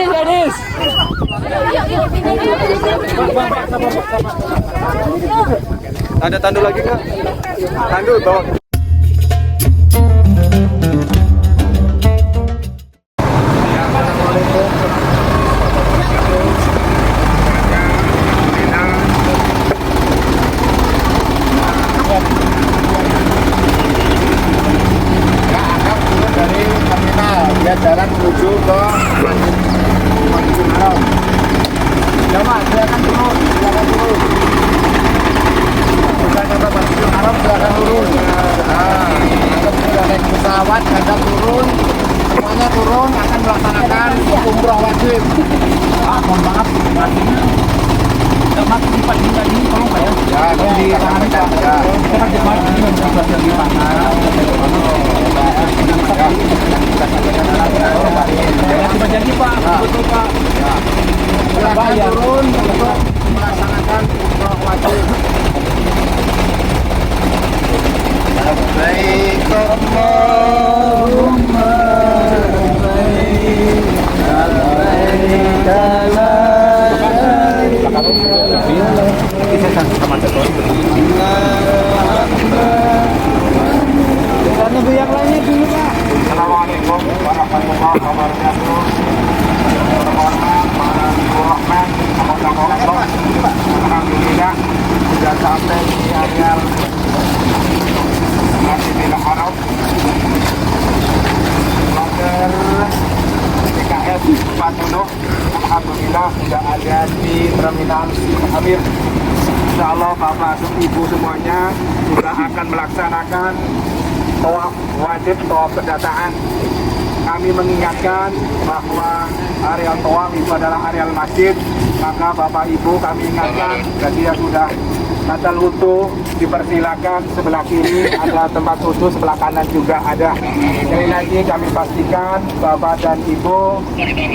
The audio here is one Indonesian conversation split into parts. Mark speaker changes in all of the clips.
Speaker 1: Gadis. Ada tandu lagi nggak? Tandu bawa.
Speaker 2: Jalan menuju ke Masjidil Haram. Jamaah silakan turun, Bukan ke Masjidil Haram, silakan turun. Anda sudah naik pesawat, Anda turun, semuanya turun akan melaksanakan umroh wajib. Mohon maaf, artinya masih di pagi ini, tolong Pak ya. Ya, di tangan ya. Kita kan jemaah ini bisa belajar di mana. Cuma janji Pak, betul Pak. Silakan turun untuk melaksanakan umroh wajib. Labbaik Allahumma labbaik, labbaik la yang lainnya dulu Pak. Assalamualaikum warahmatullahi wabarakatuh. Alhamdulillah sudah sampai di areal Masjidil Haram. Kloter PKS 40 alhamdulillah sudah ada di terminal Amir. Insya Allah Bapak Ibu semuanya juga akan melaksanakan tawaf wajib, tawaf kedatangan. Kami mengingatkan bahwa areal tawaf itu adalah areal masjid. Maka Bapak Ibu kami ingatkan, jadi sudah batal wudu dipersilakan sebelah kiri ada tempat wudu, sebelah kanan juga ada. Sekali lagi kami pastikan Bapak dan Ibu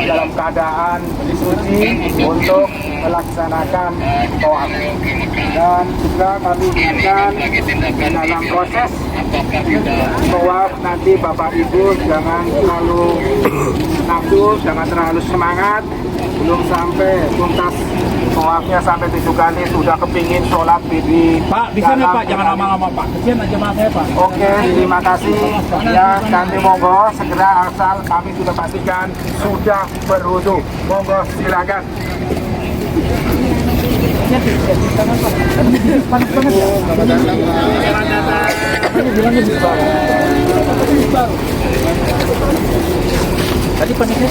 Speaker 2: dalam keadaan disuci untuk melaksanakan tawaf. Dan juga kami ingatkan dalam proses tawaf nanti Bapak Ibu jangan terlalu nafsu, jangan terlalu semangat. Belum sampai tuntas tawafnya sampai 7 kali sudah kepingin sholat di
Speaker 3: Pak, bisa nih Pak, jangan lama-lama Pak. Kesian aja mas saya Pak.
Speaker 2: Oke, terima kasih. Ya, nanti monggo segera asal kami sudah pastikan sudah berwudu. Monggo silakan.
Speaker 3: Tadi paniknya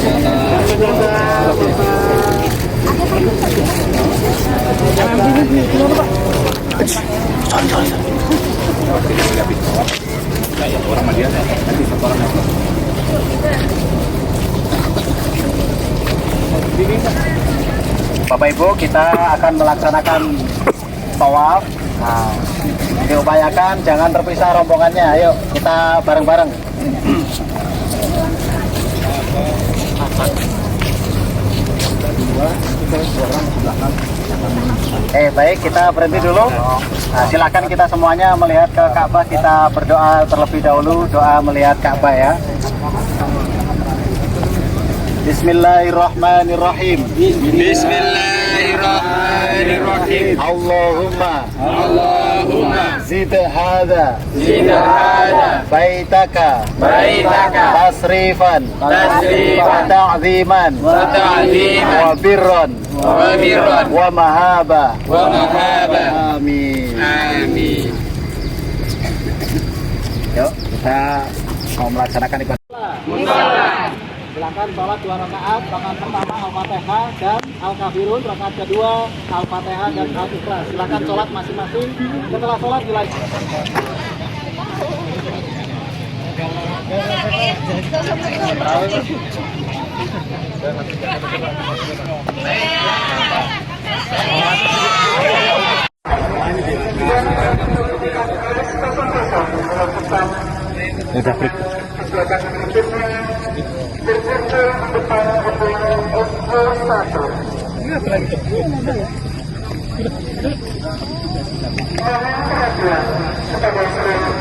Speaker 2: Bapak Ibu, kita akan melaksanakan tawaf. Nah, diupayakan jangan terpisah rombongannya. Ayo kita bareng-bareng. Baik, kita berhenti dulu. Nah, silakan kita semuanya melihat ke Ka'bah, kita berdoa terlebih dahulu, doa melihat Ka'bah ya. Bismillahirrahmanirrahim.
Speaker 4: Bismillahirrahmanirrahim.
Speaker 2: Allahumma zid hada baitaka tasrifan wa ta'ziman wa birran wa mahaba. Amin. Yuk, kita mau melaksanakan ibadah. Silakan sholat 2 rakaat, rakaat pertama Al-Fatihah dan Al-Kafirun, rakaat kedua Al-Fatihah dan Al-Ikhlas. Silakan sholat masing-masing. Setelah sholat dilanjutkan.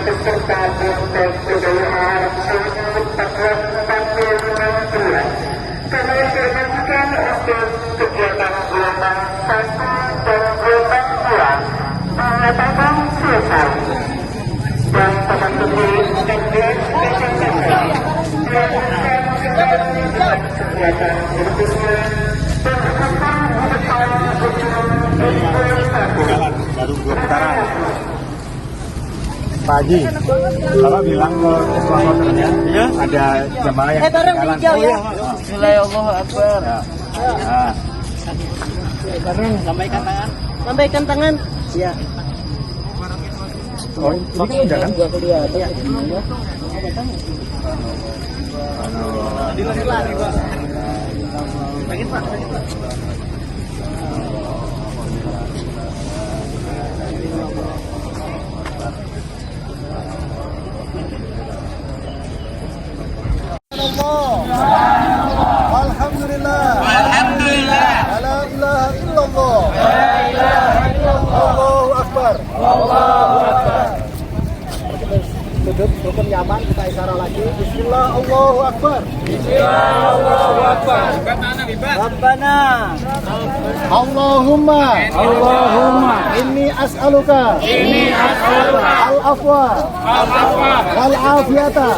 Speaker 4: peserta kontes kebudayaan suhu 1442. Kami informasikan untuk kegiatan gelombang 1 dan gelombang 2 mengatakan selesai. Dan teman-teman dan peserta melakukan kembali dengan kegiatan berikutnya dan akan mengetahui
Speaker 2: baru 2 putaran. Pak Haji, Bapak bilang ke sponsor-sponsornya ya? Ada jemaah yang ketinggalan.
Speaker 5: Bismillahirrahmanirrahim.
Speaker 2: Ya.
Speaker 5: Sampaikan tangan. Sampaikan tangan. Iya.
Speaker 2: Oh, ini kan udah kan?
Speaker 5: Iya.
Speaker 2: Alhamdulillah. Alhamdulillah. La ilaha illallah. La ilaha illallah. Allahu akbar. Allahu akbar. Duduk rukun nyaman, kita isyarat lagi. Bismillah, Allahu akbar. Bismillah, Allahu akbar.
Speaker 5: Rabbana.
Speaker 2: Allahumma inni as'aluka al-afwa wal afiyata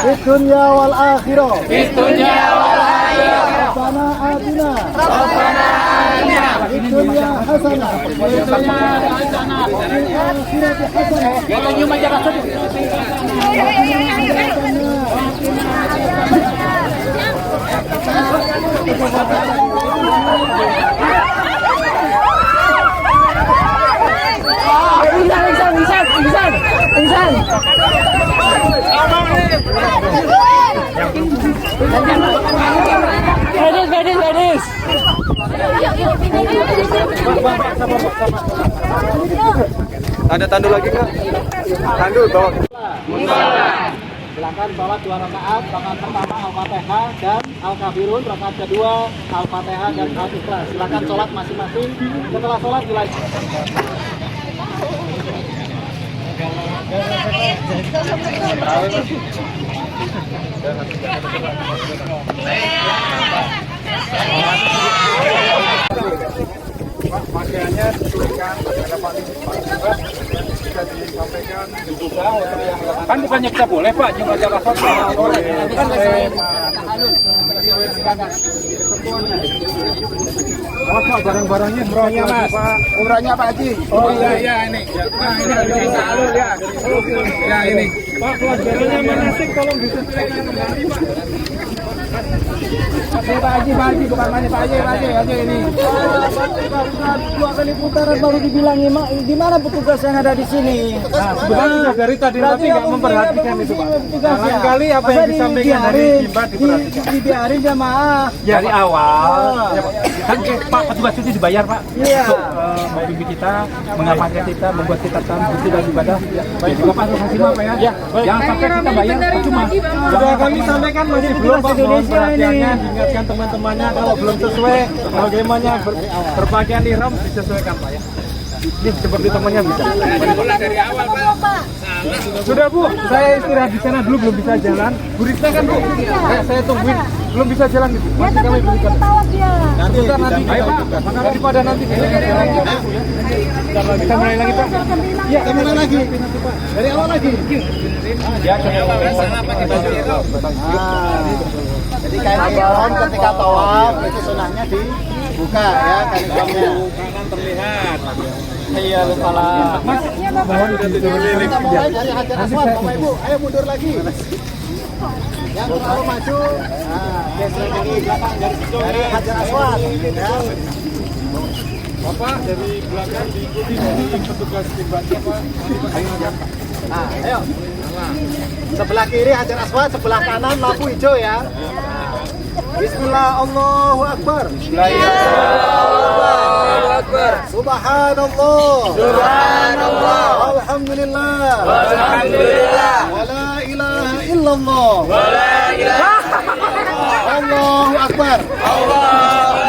Speaker 2: fid dunya wal akhirah. Rabbana atina fid dunya hasanah wa fil akhirati hasanah.
Speaker 5: Insan. Ladies.
Speaker 1: Ada tandu lagi kak? Tandu bawa.
Speaker 5: Silakan sholat 2 rakaat. Rakaat pertama Al-Fatihah dan Al-Kafirun. Rakaat kedua Al-Fatihah dan Al-Ikhlas. Silakan sholat masing-masing. Setelah sholat dilanjutkan.
Speaker 2: Pakaiannya diberikan pada paling bisa disampaikan dibuka untuk yang
Speaker 3: Kan bukannya kita boleh Pak, juga jaga sosial. Kan
Speaker 2: Mas, barang-barangnya umrohnya Mas. Umrohnya Pak Haji.
Speaker 3: Oh iya ini. Nah ini harus disalur ya. Ya ini. Pak pelajarannya manasik tolong disesuaikan kembali Pak.
Speaker 2: Pak Haji, bukan mana Pak Haji ini.
Speaker 5: 2 kali putaran baru dibilang gimana petugas yang ada di sini.
Speaker 2: Nah, sebenarnya dari tadi tapi nggak memperhatikan itu Pak. Lain kali apa yang disampaikan dari Jimbat diperhatikan.
Speaker 5: Dibiarin jamaah.
Speaker 3: Dari awal. Kan Pak petugas itu dibayar Pak.
Speaker 5: Iya.
Speaker 3: Untuk membimbing kita, mengamankan kita, membuat kita tahu bersih dan ibadah. Jadi Bapak sosialisasi Pak ya. Jangan sampai kita bayar cuma.
Speaker 2: Sudah kami sampaikan masih belum Pak. Mohon perhatiannya, diingatkan teman-temannya kalau belum sesuai bagaimana berpakaian ihram disesuaikan Pak ya. Ini seperti temannya bisa.
Speaker 3: Dari awal Pak.
Speaker 2: Sudah Bu, saya istirahat di sana dulu belum bisa jalan. Bu Rizna kan Bu, saya tungguin belum bisa jalan gitu. Masih kami berikan. Nanti daripada nanti kita jalan. Kita mulai lagi Pak. Ya, kita mulai lagi. Dari awal lagi.
Speaker 3: Ya, dari awal sana pakai baju ihram.
Speaker 5: Jadi kain ihram ketika tawaf itu sunahnya dibuka ya kain ihramnya.
Speaker 3: Kanan terlihat.
Speaker 5: Iya lupa lah.
Speaker 2: Mas, mohon diturunin.
Speaker 5: Kita mulai dari Hajar Aswad, Bapak Ibu. Ayo mundur lagi. Yang terlalu maju, nah, geser dari belakang dari Hajar Aswad. Ya.
Speaker 2: Bapak dari belakang diikuti tim petugas timbatnya Pak.
Speaker 5: Nah, ayo. Sebelah kiri Hajar Aswad, sebelah kanan lampu hijau ya. Bismillah, Allahu Akbar.
Speaker 1: Allahu Akbar.
Speaker 5: Subhanallah.
Speaker 1: Subhanallah.
Speaker 5: Alhamdulillah.
Speaker 1: Alhamdulillah.
Speaker 5: Wa la ilaha illallah.
Speaker 1: Wa la ilaha
Speaker 5: Allahu Akbar.
Speaker 1: Allahu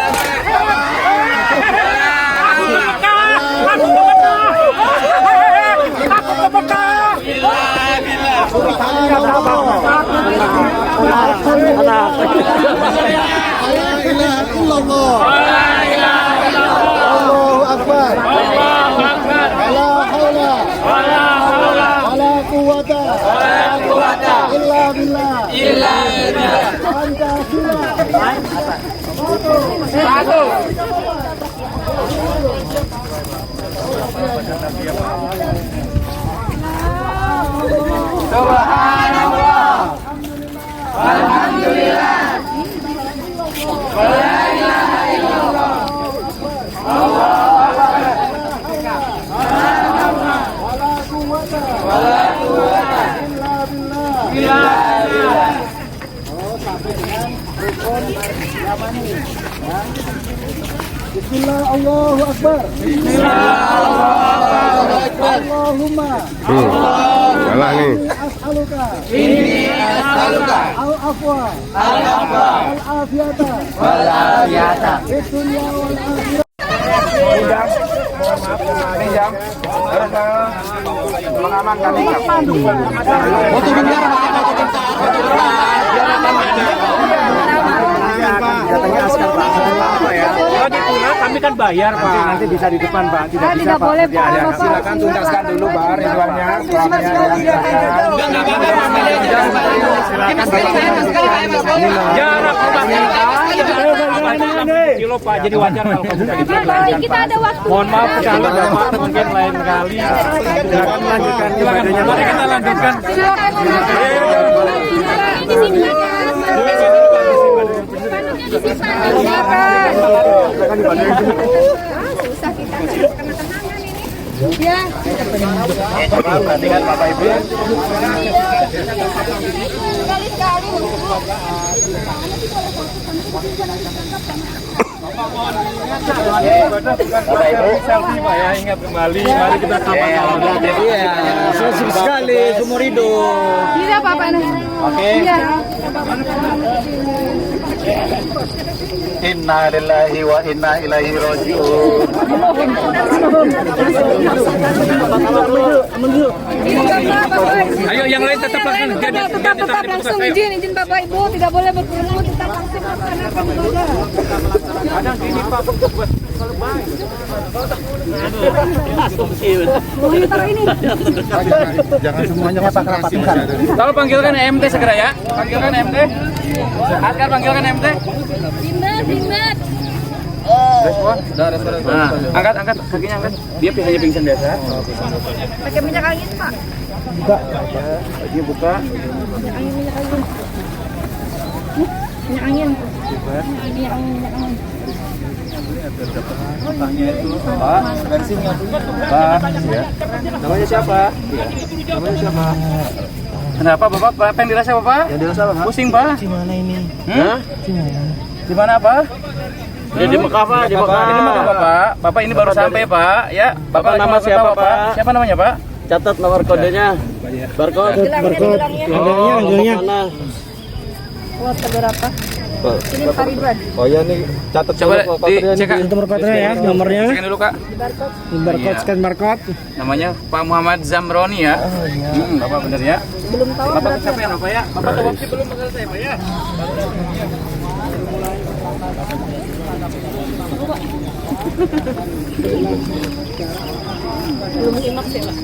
Speaker 1: Akbar.
Speaker 5: ilaha illallah. Allahu akbar. Wala haula wala quwwata illa billah. Pancasila.
Speaker 2: Subhanallah. Alhamdulillah. Wala ilaha illallah. Allahu akbar.
Speaker 5: Wala quwwata
Speaker 2: Wala quwwata
Speaker 5: illa billah.
Speaker 2: illa billah.
Speaker 5: Oh, sampai dengan rukun Yamani. Ya. Bismillah, Allahu akbar. Allahumma
Speaker 1: Salah nih.
Speaker 5: as'aluka
Speaker 2: Inni as'aluka
Speaker 5: al-afwa
Speaker 2: al-afwa
Speaker 5: wal-afiyata
Speaker 2: wal afiyata.
Speaker 5: fid dunya wal akhirah.
Speaker 2: Pinjam. Terus mengamankan ini. Foto bentar,
Speaker 3: Katanya askar Pak. Kalau di Tuna kami kan bayar Pak. Nanti bisa di depan Pak. Tidak bisa
Speaker 6: tidak
Speaker 3: Pak.
Speaker 6: boleh
Speaker 3: Tidak ada.
Speaker 6: Pak.
Speaker 2: silakan tuntaskan dulu Bar rinduannya.
Speaker 3: Jarak Pak. Kilo Pak. Jadi wajar kalau kamu sudah
Speaker 6: Baik, kita ada waktu.
Speaker 3: Mohon maaf kalau Bapak mungkin lain kali. Silakan melanjutkan ibadahnya. Mari kita lanjutkan.
Speaker 6: Silakan. Ini sini. Susah kita kena tenangan ini. Ya.
Speaker 3: Coba perhatikan Bapak Ibu.
Speaker 6: Sekali-sekali.
Speaker 3: Bapak Ibu, selfie Pak ya, ingat kembali. Mari kita sama-sama.
Speaker 1: Senang sekali seumur hidup.
Speaker 6: Tidak apa-apa.
Speaker 3: Oke.
Speaker 6: Iya.
Speaker 5: Inna lillahi wa inna ilaihi raji'un.
Speaker 3: Ayo yang lain tetap langsung.
Speaker 6: Tetap langsung izin Bapak Ibu, tidak boleh berkerumun, tetap langsung laksanakan ibadah.
Speaker 3: Kadang gini Pak, buat
Speaker 5: Jangan semuanya Pak rapatkan.
Speaker 3: Tolong panggilkan MT segera ya. Panggilkan MT. Askar panggilkan MT.
Speaker 6: Bimat.
Speaker 3: Nah, angkat kakinya angkat. Dia hanya pingsan biasa.
Speaker 6: Pakai minyak angin, Pak.
Speaker 3: Dia buka.
Speaker 6: Minyak angin. Minyak angin. Minyak angin.
Speaker 3: Pak, dari sini Pak, ya. Namanya siapa? Namanya siapa? Kenapa Bapak? Apa yang dirasa Bapak? Yang dirasa Bapak? Pusing Pak? Di mana ini? Di mana Pak? Di Mekah Pak, di Mekah. Di Mekah Bapak. Bapak ini baru sampai Pak, ya. Bapak nama siapa Pak? Siapa namanya Pak?
Speaker 1: Catat nomor kodenya. Barcode.
Speaker 6: Bilangnya. Kuat berapa? Ini Pak Ridwan.
Speaker 1: Oh ya nih catat
Speaker 3: Coba dicek
Speaker 1: nomor kodenya ya, nomornya.
Speaker 3: Cekin dulu Kak.
Speaker 1: Barcode, scan barcode.
Speaker 3: Namanya Pak Muhammad Zamroni ya. Bapak benar ya.
Speaker 6: Belum tahu
Speaker 3: Bapak
Speaker 6: berapa.
Speaker 3: kecapean Bapak ya. Bapak tahu waktu belum selesai Pak ya.
Speaker 6: Belum simak sih, Pak.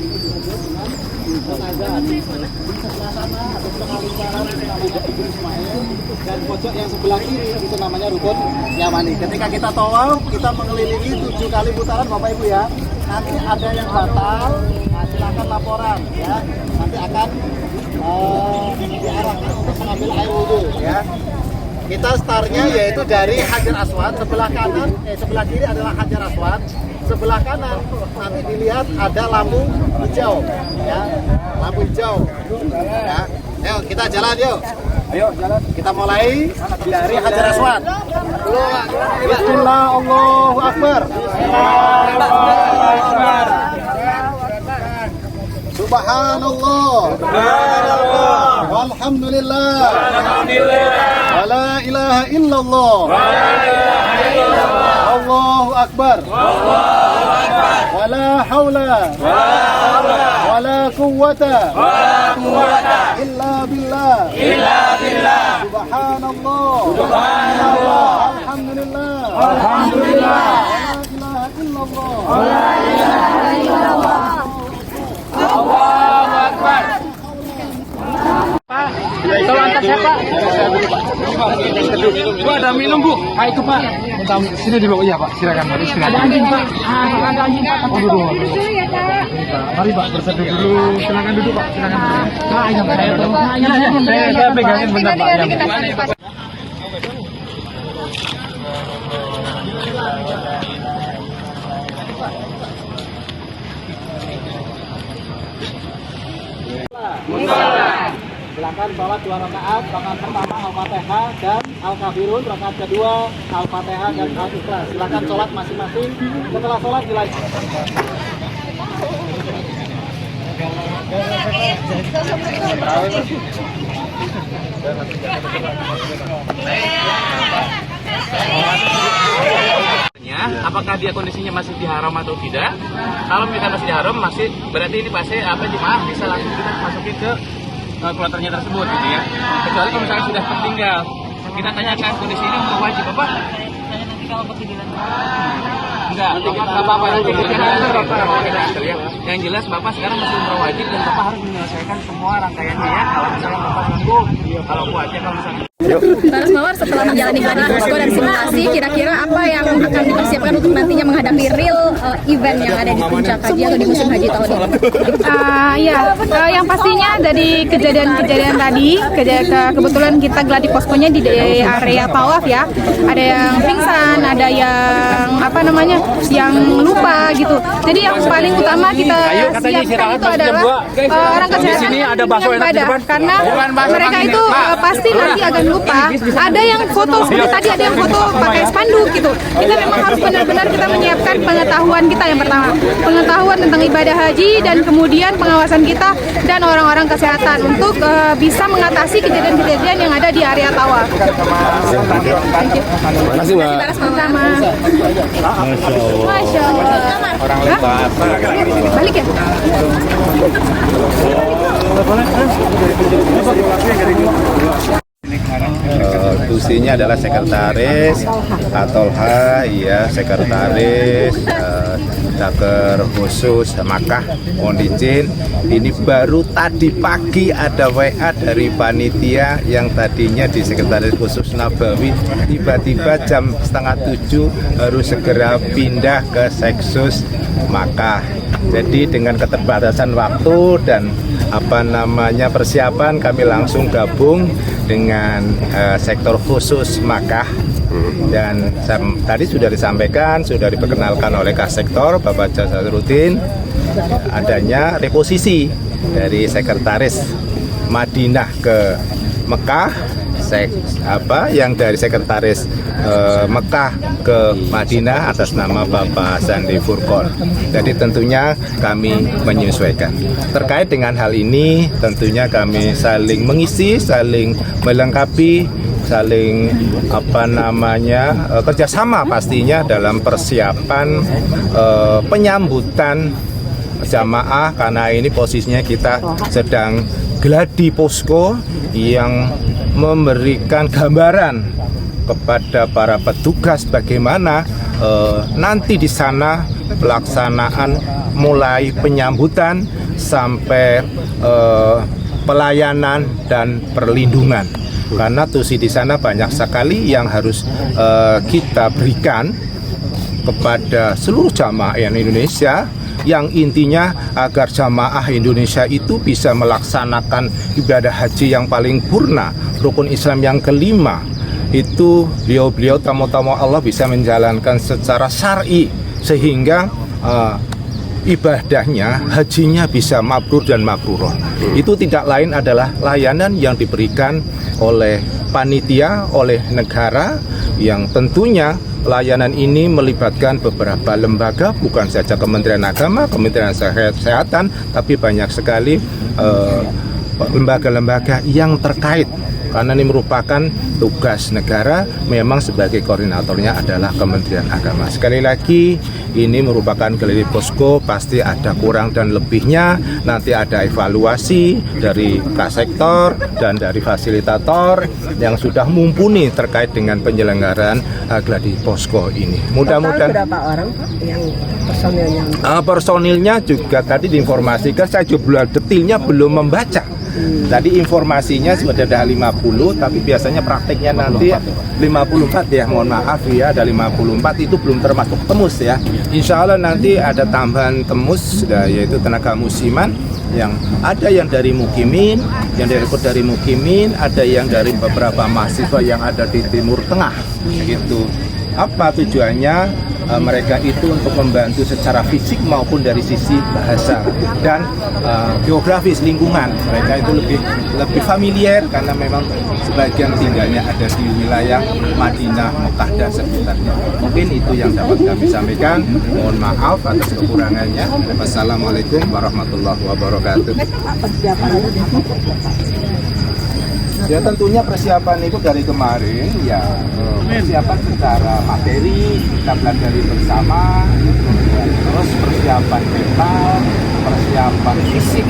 Speaker 5: Dan pojok yang sebelah kiri itu namanya rukun Yamani. Ketika kita tawaf, kita mengelilingi 7 kali putaran Bapak Ibu ya. Nanti ada yang batal, nah silakan laporan ya. Nanti akan diarahkan untuk mengambil air wudhu ya. Kita startnya yaitu dari Hajar Aswad, sebelah kanan, sebelah kiri adalah Hajar Aswad, sebelah kanan nanti dilihat ada lampu hijau ya, lampu hijau ya. Ayo kita jalan yuk.
Speaker 3: Ayo jalan.
Speaker 5: Kita mulai dari Hajar Aswad. Bismillah, Allahu Akbar. Subhanallah. Walhamdulillah. Wala ilaha illallah. Allahu akbar. Wala haula wala quwwata illa billah. Subhanallah. Alhamdulillah. La ilaha illallah.
Speaker 3: Allahu Akbar. Tolong antar saya Pak. Bu, ada minum Bu. Itu Pak. Sini dibawa ya Pak. Silakan. Ada anjing Pak. Ada anjing Pak. Duduk. Mari Pak berseduh dulu. Silakan duduk Pak. Silakan. Saya pegangin bentar Pak.
Speaker 5: Silakan sholat 2 rakaat, rakaat pertama Al-Fatihah dan Al-Kafirun, rakaat kedua Al-Fatihah dan Al-Ikhlas. Silakan sholat masing-masing. Setelah sholat dilanjutkan.
Speaker 3: Apakah dia kondisinya masih diharam atau tidak? Kalau kita masih diharam, masih berarti ini pasti jemaah bisa langsung kita masukin ke kloternya tersebut gitu ya. Kecuali kalau misalnya sudah tertinggal, kita tanyakan kondisi ini untuk wajib Bapak. Nanti kalau pertidilan. Enggak apa-apa nanti ya. Yang jelas Bapak sekarang masih umroh wajib dan Bapak harus menyelesaikan semua rangkaiannya ya. Kalau misalnya Bapak sanggup, kalau kuat ya kalau misalnya.
Speaker 6: Terus Mawar setelah menjalani gladi posko dan simulasi, kira-kira apa yang akan dipersiapkan untuk nantinya menghadapi real event yang ada di puncak haji atau di musim haji tahun ini?
Speaker 7: Yang pastinya dari kejadian-kejadian tadi, kebetulan kita gladi poskonya di area tawaf ya. Ada yang pingsan, ada yang yang lupa gitu. Jadi yang paling utama kita siapkan itu adalah orang kesehatan ibadah, karena mereka itu pasti nanti akan lupa. Ada yang foto seperti tadi, ada yang foto pakai spanduk gitu. Kita memang harus benar-benar kita menyiapkan pengetahuan kita yang pertama, pengetahuan tentang ibadah haji dan kemudian pengawasan kita dan orang-orang kesehatan untuk bisa mengatasi kejadian-kejadian yang ada di area tawaf.
Speaker 1: Terima kasih Mbak.
Speaker 7: Sama. Masya Allah.
Speaker 1: Orang lepas.
Speaker 7: Balik ya?
Speaker 8: Tusinya adalah sekretaris Atolha, ya sekretaris Daker khusus Makkah. Mohon izin, ini baru tadi pagi ada WA dari panitia yang tadinya di sekretaris khusus Nabawi, tiba-tiba jam 6:30 harus segera pindah ke Seksus Makkah. Jadi dengan keterbatasan waktu dan persiapan, kami langsung gabung dengan sektor khusus Makkah. Dan tadi sudah disampaikan, sudah diperkenalkan oleh Sektor Bapak Jazaruddin adanya reposisi dari sekretaris Madinah ke Mekah, yang dari sekretaris Mekah ke Madinah atas nama Bapak Sandi Furqon. Jadi tentunya kami menyesuaikan. Terkait dengan hal ini, tentunya kami saling mengisi, saling melengkapi, saling kerjasama pastinya dalam persiapan penyambutan jamaah, karena ini posisinya kita sedang gladi posko yang memberikan gambaran kepada para petugas bagaimana nanti di sana pelaksanaan mulai penyambutan sampai pelayanan dan perlindungan. Karena tusi di sana banyak sekali yang harus kita berikan kepada seluruh jamaah Indonesia, yang intinya agar jamaah Indonesia itu bisa melaksanakan ibadah haji yang paling purna, rukun Islam yang kelima. Itu beliau tamu-tamu Allah bisa menjalankan secara syar'i sehingga ibadahnya, hajinya bisa mabrur dan makruroh. Itu tidak lain adalah layanan yang diberikan oleh panitia, oleh negara, yang tentunya layanan ini melibatkan beberapa lembaga, bukan saja Kementerian Agama, Kementerian Kesehatan, tapi banyak sekali lembaga-lembaga yang terkait karena ini merupakan tugas negara. Memang sebagai koordinatornya adalah Kementerian Agama. Sekali lagi, ini merupakan geladi posko, pasti ada kurang dan lebihnya. Nanti ada evaluasi dari Kasektor dan dari fasilitator yang sudah mumpuni terkait dengan penyelenggaraan geladi posko ini. Mudah-mudahan
Speaker 9: berapa orang yang personilnya?
Speaker 8: Personilnya juga tadi diinformasikan, saya juga detailnya belum membaca. Tadi informasinya sudah ada 50, tapi biasanya prakteknya nanti 54 ya, mohon maaf ya, ada 54 itu belum termasuk temus ya. Insya Allah nanti ada tambahan temus, yaitu tenaga musiman, yang ada yang dari Mukimin, yang dari Mukimin, ada yang dari beberapa mahasiswa yang ada di Timur Tengah gitu. Apa tujuannya? Mereka itu untuk membantu secara fisik maupun dari sisi bahasa dan geografis lingkungan. Mereka itu lebih familiar karena memang sebagian tinggalnya ada di wilayah Madinah, Mekah dan sekitarnya. Mungkin itu yang dapat kami sampaikan. Mohon maaf atas kekurangannya. Wassalamualaikum warahmatullahi wabarakatuh. Ya tentunya persiapan itu dari kemarin ya, persiapan secara materi kita pelajari bersama, terus persiapan mental, persiapan fisik,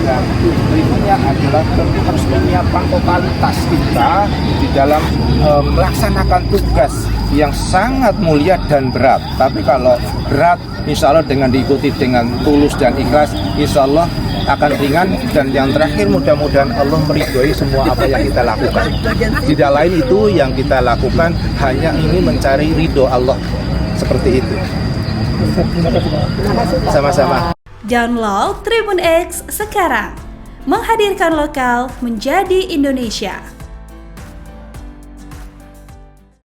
Speaker 8: dan berikutnya adalah tentu harus menyiapkan totalitas kita di dalam melaksanakan tugas yang sangat mulia dan berat. Tapi kalau berat, insya Allah dengan diikuti dengan tulus dan ikhlas, insya Allah akan ringan. Dan yang terakhir, mudah-mudahan Allah meridhoi semua apa yang kita lakukan. Tidak lain itu yang kita lakukan hanya ingin mencari ridho Allah, seperti itu. Sama-sama.
Speaker 10: Download Tribun X sekarang, menghadirkan lokal menjadi Indonesia.